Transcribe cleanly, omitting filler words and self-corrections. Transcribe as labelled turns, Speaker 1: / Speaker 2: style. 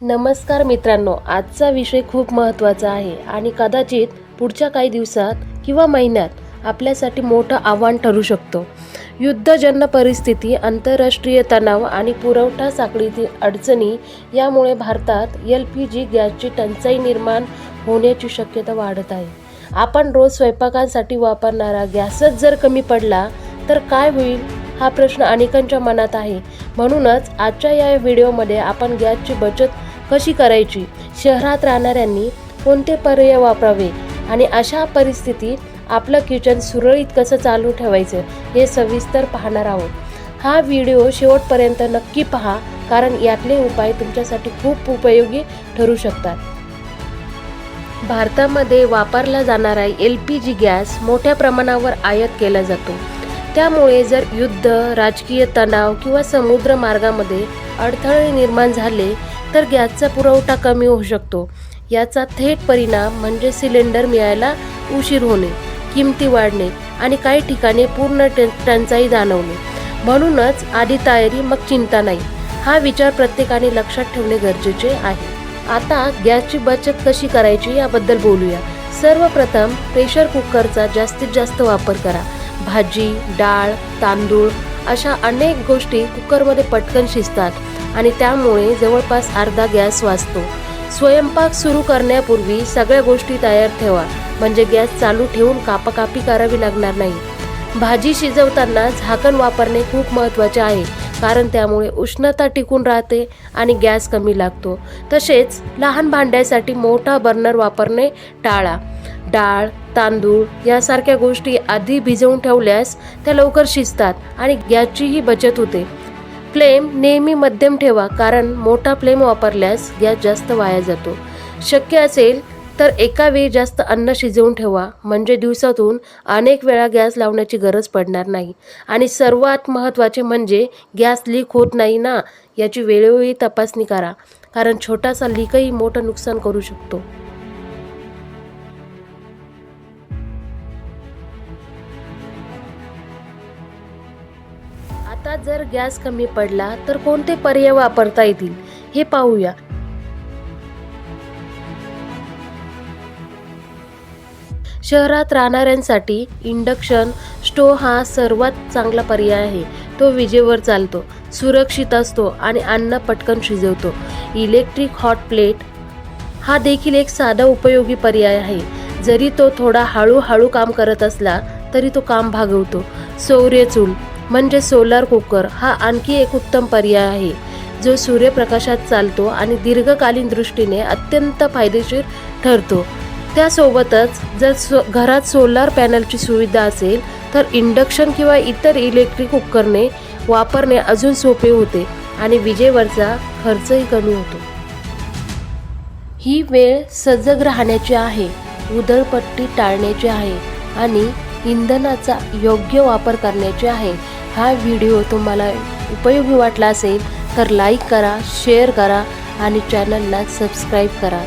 Speaker 1: नमस्कार मित्रांनो, आजचा विषय खूप महत्त्वाचा आहे आणि कदाचित पुढच्या काही दिवसात किंवा महिन्यात आपल्यासाठी मोठं आव्हान ठरू शकतो. युद्धजन्य परिस्थिती, आंतरराष्ट्रीय तणाव आणि पुरवठा साखळीतील अडचणी यामुळे भारतात LPG गॅसची टंचाई निर्माण होण्याची शक्यता वाढत आहे. आपण रोज स्वयंपाकासाठी वापरणारा गॅसच जर कमी पडला तर काय होईल हा प्रश्न अनेकांच्या मनात आहे. म्हणूनच आजच्या या व्हिडिओमध्ये आपण गॅसची बचत कशी करायची, शहरात राहणाऱ्यांनी कोणते पर्याय वापरावे आणि अशा परिस्थितीत आपलं किचन सुरळीत कसं चालू ठेवायचं हे सविस्तर पाहणार आहोत. हा व्हिडिओ शेवटपर्यंत नक्की पहा, कारण यातले उपाय तुमच्यासाठी खूप उपयोगी ठरू शकतात. भारतामध्ये वापरला जाणारा LPG गॅस मोठ्या प्रमाणावर आयात केला जातो. त्यामुळे जर युद्ध, राजकीय तणाव किंवा समुद्र मार्गामध्ये अडथळे निर्माण झाले तर गॅसचा पुरवठा कमी होऊ शकतो. याचा थेट परिणाम म्हणजे सिलेंडर मिळायला उशीर होणे, किमती वाढणे आणि काही ठिकाणी पूर्ण टंचाई जाणवणे. म्हणूनच आधी तयारी मग चिंता नाही, हा विचार प्रत्येकाने लक्षात ठेवणे गरजेचे आहे. आता गॅसची बचत कशी करायची याबद्दल बोलूया. सर्वप्रथम प्रेशर कुकरचा जास्तीत जास्त वापर करा. भाजी, डाळ, तांदूळ अशा अनेक गोष्टी कुकरमध्ये पटकन शिजतात आणि त्यामुळे जवळपास अर्धा गॅस वाचतो. स्वयंपाक सुरू करण्यापूर्वी सगळ्या गोष्टी तयार ठेवा, म्हणजे गॅस चालू ठेवून कापाकापी करावी लागणार नाही. भाजी शिजवताना झाकण वापरणे खूप महत्त्वाचे आहे, कारण त्यामुळे उष्णता टिकून राहते आणि गॅस कमी लागतो. तसेच लहान भांड्यासाठी मोठा बर्नर वापरणे टाळा. डाळ, तांदूळ यासारख्या गोष्टी आधी भिजवून ठेवल्यास त्या लवकर शिजतात आणि गॅसचीही बचत होते. फ्लेम नेहमी मध्यम ठेवा, कारण मोठा फ्लेम वापरल्यास गॅस जास्त वाया जातो. शक्य असेल तर एका वेळी जास्त अन्न शिजवून ठेवा, म्हणजे दिवसातून अनेक वेळा गॅस लावण्याची गरज पडणार नाही. आणि सर्वात महत्त्वाचे म्हणजे गॅस लीक होत नाही ना याची वेळोवेळी तपासणी करा, कारण छोटासा लीकही मोठं नुकसान करू शकतो. आता जर गॅस कमी पडला तर कोणते पर्याय वापरता येतील हे पाहूया. शहरात राहणाऱ्यांसाठी इंडक्शन स्टोव्ह हा सर्वात चांगला पर्याय आहे. तो विजेवर चालतो, सुरक्षित असतो आणि अन्न पटकन शिजवतो. इलेक्ट्रिक हॉट प्लेट हा देखील एक साधा उपयोगी पर्याय आहे. जरी तो थोडा हळूहळू काम करत असला तरी तो काम भागवतो. सौरचूल म्हणजे सोलार कुकर हा आणखी एक उत्तम पर्याय आहे, जो सूर्यप्रकाशात चालतो आणि दीर्घकालीन दृष्टीने अत्यंत फायदेशीर ठरतो. त्यासोबतच जर घरात सोलार पॅनलची सुविधा असेल तर इंडक्शन किंवा इतर इलेक्ट्रिक कुकरने वापरणे अजून सोपे होते आणि विजेवरचा खर्चही कमी होतो. ही वेळ सजग राहण्याची आहे, उधळपट्टी टाळण्याची आहे आणि इंधनाचा योग्य वापर करण्याचे आहे. हा व्हिडिओ तुम्हाला उपयोगी वाटला असेल तर लाईक करा, शेअर करा आणि चॅनलला सबस्क्राईब करा.